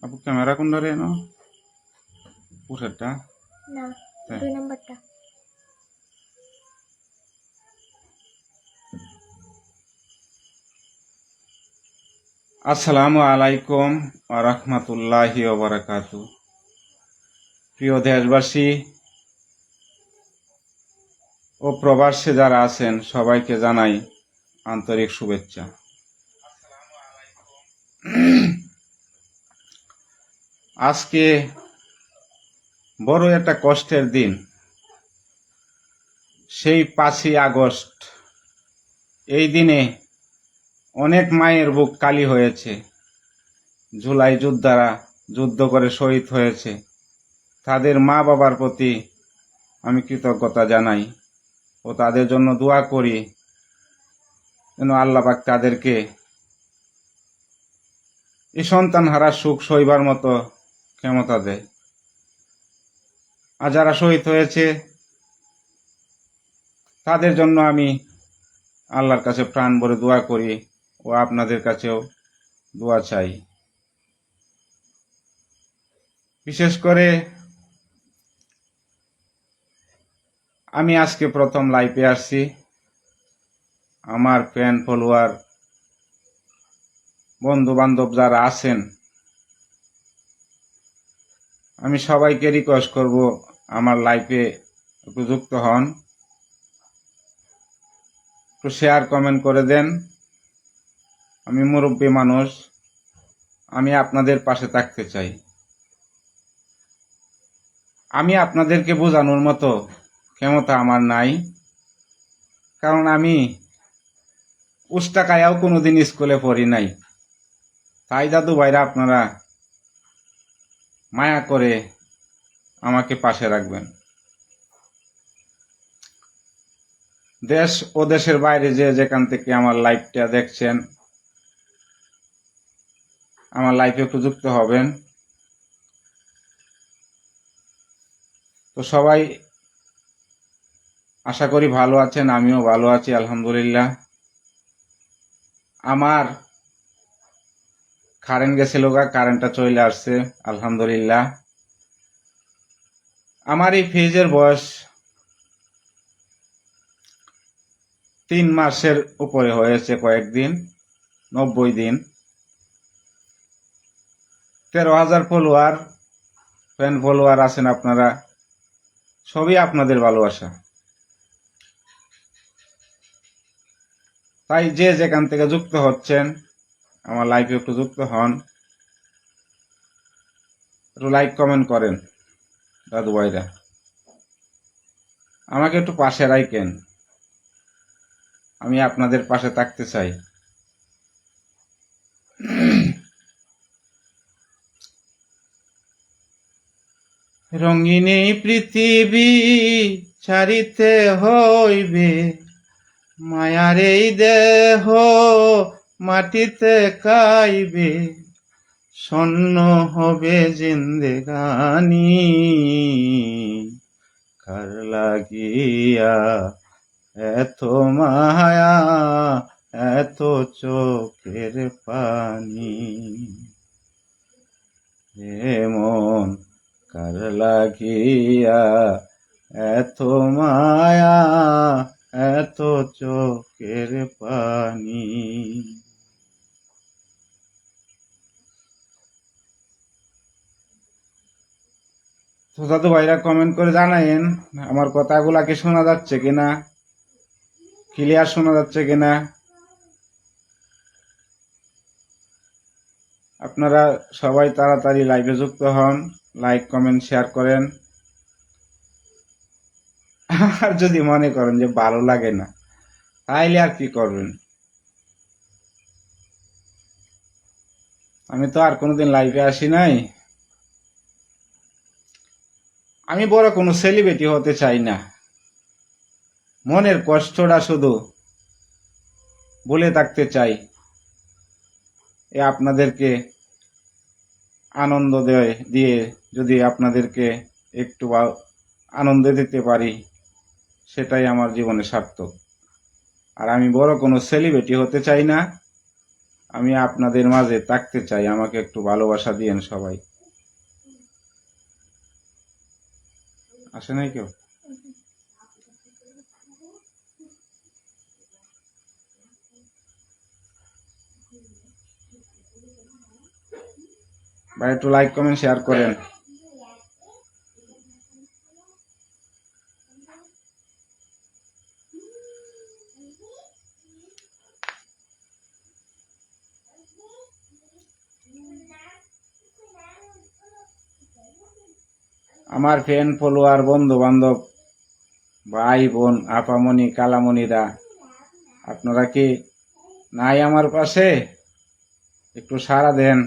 আপু ক্যামেরা কোন ধরে এনো পুরোটা না, 2 নাম্বারটা। আসসালামু আলাইকুম ওয়া রাহমাতুল্লাহি ওয়া বারাকাতুহু। প্রিয় দেশবাসী ও প্রবাসে যারা আছেন সবাইকে জানাই আন্তরিক শুভেচ্ছা। আজকে বড় একটা কষ্টের দিন। সেই 5ই আগস্ট, এই দিনে অনেক মায়ের বুক কালি হয়েছে। জুলাই যোদ্ধারা যুদ্ধ করে শহীদ হয়েছে। তাদের মা বাবার প্রতি আমি কৃতজ্ঞতা জানাই ও তাদের জন্য দোয়া করি যেন আল্লাহ পাক তাদেরকে এই সন্তান হারা সুখ সইবার মতো ক্ষমতা দেয়। আর যারা শহীদ হয়েছে তাদের জন্য আমি আল্লাহর কাছে প্রাণ ভরে দোয়া করি ও আপনাদের কাছেও দোয়া চাই। বিশেষ করে আমি আজকে প্রথম লাইভে আসছি। আমার ফ্যান ফলোয়ার বন্ধু বান্ধব যারা আছেন, আমি সবাইকে রিকোয়েস্ট করব আমার লাইভে একটু যুক্ত হন, একটু শেয়ার কমেন্ট করে দেন। আমি মুরব্বী মানুষ, আমি আপনাদের পাশে থাকতে চাই। আমি আপনাদেরকে বোঝানোর মতো ক্ষমতা আমার নাই, কারণ আমি উস্টাকায়াও কোনোদিন স্কুলে পড়ি নাই। তাই দাদু ভাইরা আপনারা মায়া করে আমাকে পাশে রাখবেন। দেশ ও দেশের বাইরে যে যেখান থেকে আমার লাইভটা দেখছেন, আমার লাইভে একটু যুক্ত হবেন। তো সবাই আশা করি ভালো আছেন, আমিও ভালো আছি আলহামদুলিল্লাহ। আমার কারেন্ট গেছিল, কারেন্টটা চলে আসছে আলহামদুলিল্লাহ। আমার এই ফেজের বয়স 3 মাসের উপরে হয়েছে, কয়েকদিন 90 দিন। 13,000 ফলোয়ার, ফ্যান ফলোয়ার আছেন আপনারা, সবই আপনাদের ভালোবাসা। তাই যে যেখান থেকে যুক্ত হচ্ছেন আমার লাইভে একটু যুক্ত হন, একটু লাইক কমেন্ট করেন। দাদু ভাইরা আমাকে একটু পাশে রাখেন, আমি আপনাদের পাশে থাকতে চাই। রঙিন এই পৃথিবী ছাড়িতে হইবে, মায়ার এই দেহ মাটিতে কাইবে, শূন্য হবে জিন্দেগানি, কার লাগিয়া এত মায়া এত চোখের পানি, এমন কার লাগিয়া এত মায়া এত চোখের পানি। তো দাদু ভাইরা কমেন্ট করে জানাইন আমার কথাগুলা কি শোনা যাচ্ছে কিনা, ক্লিয়ার শোনা যাচ্ছে কিনা। আপনারা সবাই তাড়াতাড়ি লাইভে যুক্ত হন, লাইক কমেন্ট শেয়ার করেন। আর যদি মনে করেন যে ভালো লাগে না, তাইলে আর কি করবেন। আমি তো আর কোনোদিন লাইভে আসি নাই। আমি বড় কোনো সেলিব্রিটি হতে চাই না, মনের কষ্টটা শুধু বলে থাকতে চাই। আপনাদেরকে আনন্দ দিয়ে যদি আপনাদেরকে একটু আনন্দ দিতে পারি, সেটাই আমার জীবনে সার্থক। আর আমি বড় কোনো সেলিব্রিটি হতে চাই না, আমি আপনাদের মাঝে থাকতে চাই, আমাকে একটু ভালোবাসা দিয়েন সবাই। আসে নাই কেউ? ভাই একটু লাইক কমেন্ট শেয়ার করেন। আমার ফ্রেন্ড ফলোয়ার বন্ধু বান্ধব ভাই বোন আপামনি কালামনিরা, আপনারা কি নাই আমার পাশে? একটু সাড়া দেন।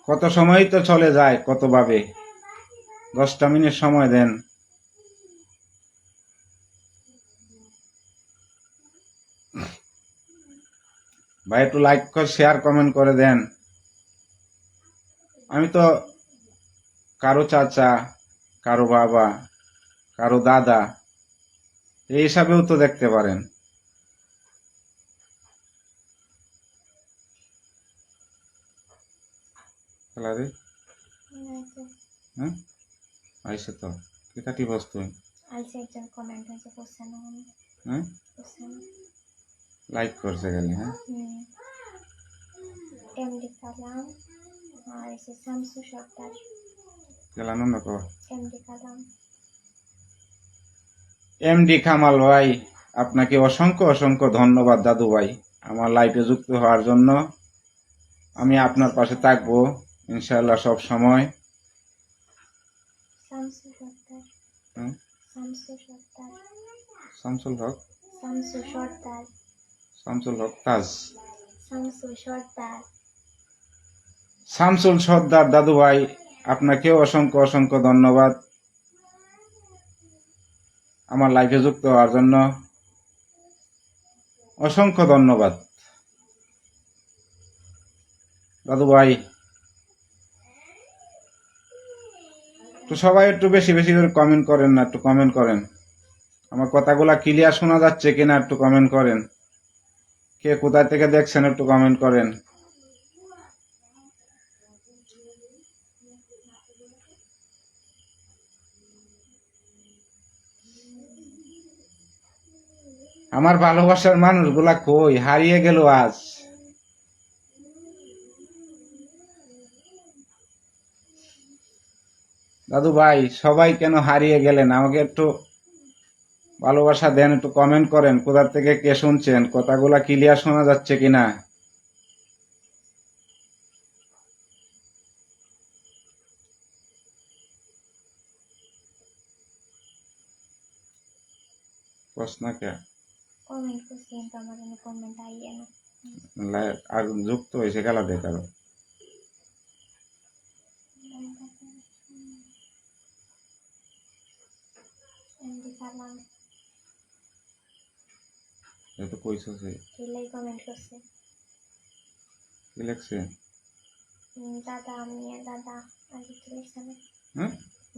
কত সময় তো চলে যায় কত ভাবে, 10টা মিনিট সময় দেন। ভাই একটু লাইক শেয়ার কমেন্ট করে দেন। আমি তো কারো চাচা, কারো বাবা, কারো দাদা, এই হিসাবেও তো দেখতে পারেন। রে হ্যাঁ আইসে তো কেটাটি বস্তু আইসে একজন কমেন্ট হয়েছে কোশ্চেন হ্যাঁ লাইক করছে গেলে হ্যাঁ এমডি কালাম আর এসে শামসু সর্দার। গেলানো না কো এমডি কালাম। এমডি কামাল ভাই, আপনাকে অসংখ্য অসংখ্য ধন্যবাদ দাদু ভাই, আমার লাইফে যুক্ত হওয়ার জন্য। আমি আপনার পাশে থাকবো ইনশাআল্লাহ সব সময়। শামসু সর্দার। শামসু সর্দার। শামসুল হক। শামসু সর্দার। শামসুল হক তাজ। শামসু সর্দার। শামসুল সর্দার দাদু ভাই, আপনাকেও অসংখ্য অসংখ্য ধন্যবাদ আমার লাইফে যুক্ত হওয়ার জন্য। অসংখ্য ধন্যবাদ দাদু ভাই। তো সবাই একটু বেশি বেশি করে কমেন্ট করেন না, একটু কমেন্ট করেন। আমার কথাগুলা ক্লিয়ার শোনা যাচ্ছে কিনা একটু কমেন্ট করেন। কে কোথায় থেকে দেখছেন একটু কমেন্ট করেন। আমার ভালোবাসার মানুষগুলা কই, হারিয়ে গেল আজ। দাদু ভাই সবাই কেন হারিয়ে গেলেন? আমাকে একটু ভালোবাসা দেন, একটু কমেন্ট করেন। কোথা থেকে কে শুনছেন, কথাগুলা ক্লিয়ার শোনা যাচ্ছে কিনা। প্রশ্ন কে কমেন্ট করছেন তো আমার কমেন্ট আইয়ে না। আর যুক্ত হয়েছে গেলা দেখারো। এমডি কালাম। এটা কইছো যে কেলাই কমেন্ট করছে। কি লেখছে? দাদা আমি দাদা আর কিছু লিখছে না। হ্যাঁ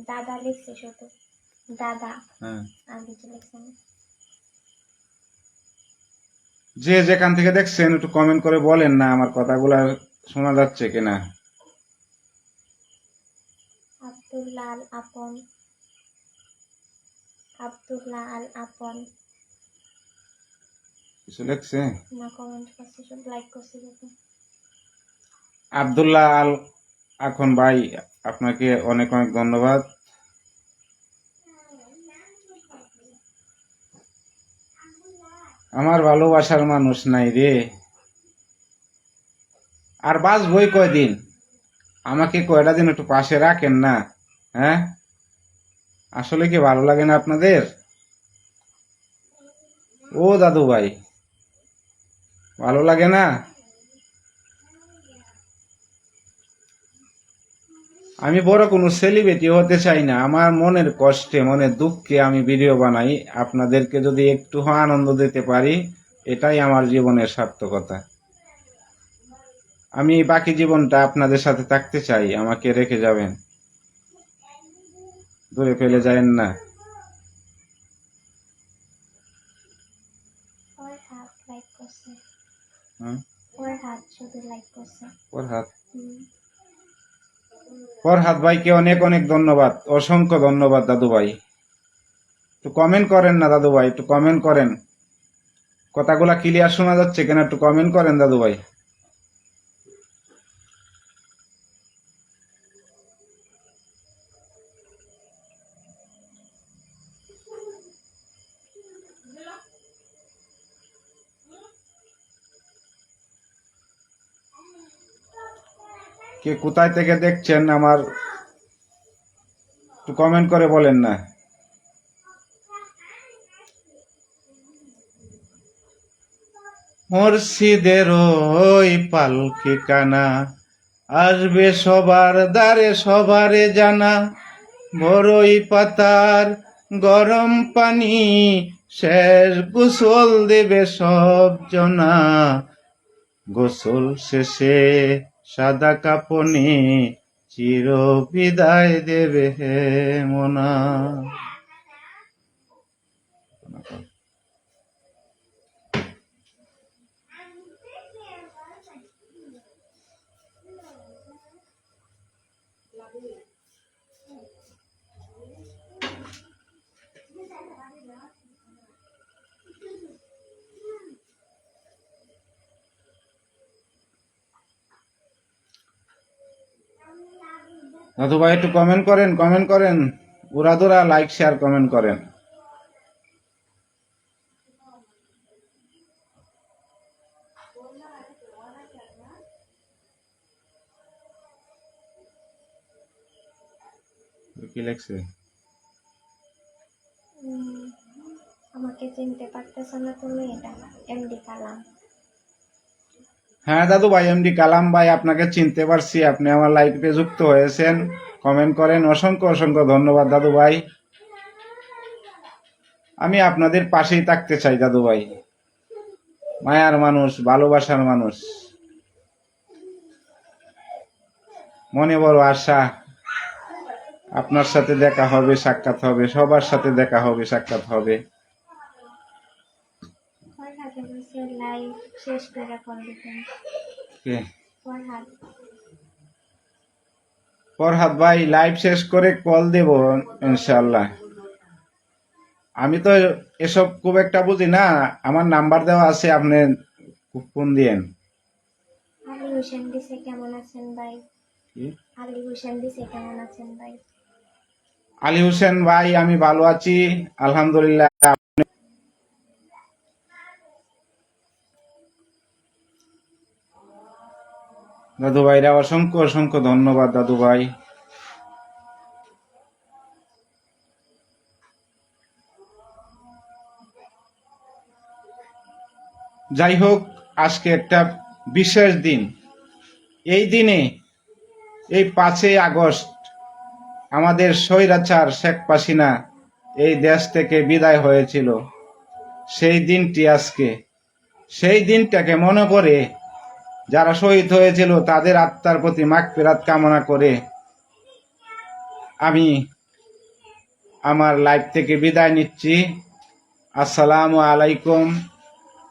দাদা লিখছে শুধু দাদা, হ্যাঁ আর কিছু লিখছে না। যে যেখান থেকে দেখছেন একটু কমেন্ট করে বলেন না আমার কথাগুলা শোনা যাচ্ছে কিনা। আব্দুল্লাহ আল আপন। আব্দুল্লাহ আল আপন কিছু লেখছে? না, কমেন্ট করছে, সব লাইক করছে দেখুন। আব্দুল্লাহ আল এখন ভাই, আপনাকে অনেক অনেক ধন্যবাদ। আমার ভালোবাসার মানুষ নাই রে, আর বাঁচবই কয়দিন? আমাকে কয়টা দিন একটু পাশে রাখেন না। হ্যাঁ আসলে কি ভালো লাগে না আপনাদের? ও দাদু ভাই ভালো লাগে না? আমি বড় কোনো সেলিব্রিটি হতে চাই না, আমার মনের কষ্টে মনের দুঃখে আমি ভিডিও বানাই। আপনাদেরকে যদি একটু আনন্দ দিতে পারি, এটাই আমার জীবনের সার্থকতা। আমি বাকি জীবনটা আপনাদের সাথে থাকতে চাই, আমাকে রেখে যাবেন, দূরে ফেলে যাবেন না। করছে। ফরহাদ হুম। ফরহাদ ভাইকে অনেক অনেক ধন্যবাদ, অসংখ্য ধন্যবাদ দাদু ভাই। একটু কমেন্ট করেন না দাদু ভাই, একটু কমেন্ট করেন। কথাগুলা ক্লিয়ার শোনা যাচ্ছে কিনা একটু কমেন্ট করেন দাদু ভাই। কে কোথায় থেকে দেখছেন আমার একটু কমেন্ট করে বলেন না। মুর্শিদের ওই পালকি কানা আসবে সবার দ্বারে সবারে জানা, বড়ই পাতার গরম পানি শেষ গোসল দেবে সব জনা, গোসল শেষে সাদা কাপনে চির বিদায় দেবে হে মোনা। দাদু ভাই একটু কমেন্ট করেন, কমেন্ট করেন, উড়াদুরা লাইক শেয়ার কমেন্ট করেন। কি লেখছে? উম, আমাকে চিনতে পারতেছো না তুমি? এটা এমডি কালাম। হ্যাঁ দাদু ভাই, এমডি কালাম ভাই, আপনাকে চিনতে পারছি, আপনি আমার লাইভে যুক্ত হয়েছেন, কমেন্ট করেন, অসংখ্য অসংখ্য ধন্যবাদ দাদু ভাই। আমি আপনাদের পাশেই থাকতে চাই দাদু ভাই, মায়ার মানুষ, ভালোবাসার মানুষ, মনে বড় আশা আপনার সাথে দেখা হবে, সাক্ষাৎ হবে, সবার সাথে দেখা হবে, সাক্ষাৎ হবে। ফরহাদ বলছে লাইভ শেষ করে কল দিবেন। কে? ফরহাদ। ফরহাদ ভাই লাইভ শেষ করে কল দেব ইনশাআল্লাহ। আমি তো এসব খুব একটা বুঝি না, আমার নাম্বার দেওয়া আছে, আপনি ফোন দিয়েন। আলী হোসেন দিছে কেমন আছেন ভাই? কি? আলী হোসেন দিছে কেমন আছেন ভাই? আলী হোসেন ভাই আমি ভালো আছি আলহামদুলিল্লাহ। দাদু ভাইরা অসংখ্য অসংখ্য ধন্যবাদ দাদু ভাই। যাই হোক, আজকে একটা বিশেষ দিন। এই দিনে, এই 5ই আগস্ট আমাদের স্বৈরাচার শেখ হাসিনা এই দেশ থেকে বিদায় হয়েছিল। সেই দিনটি আজকে, সেই দিনটাকে মনে করে যারা শহীদ হয়েছিল তাদের আত্মার প্রতি মাগফিরাত কামনা করে আমি আমার লাইফ থেকে বিদায় নিচ্ছি। আসসালামু আলাইকুম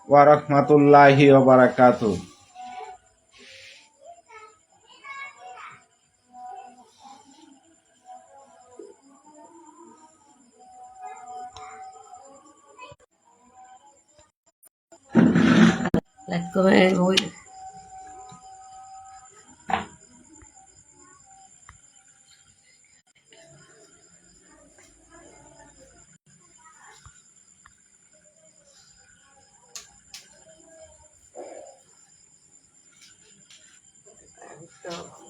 ওয়া রাহমাতুল্লাহি ওয়া বারাকাতুহু। Like comment, voy. So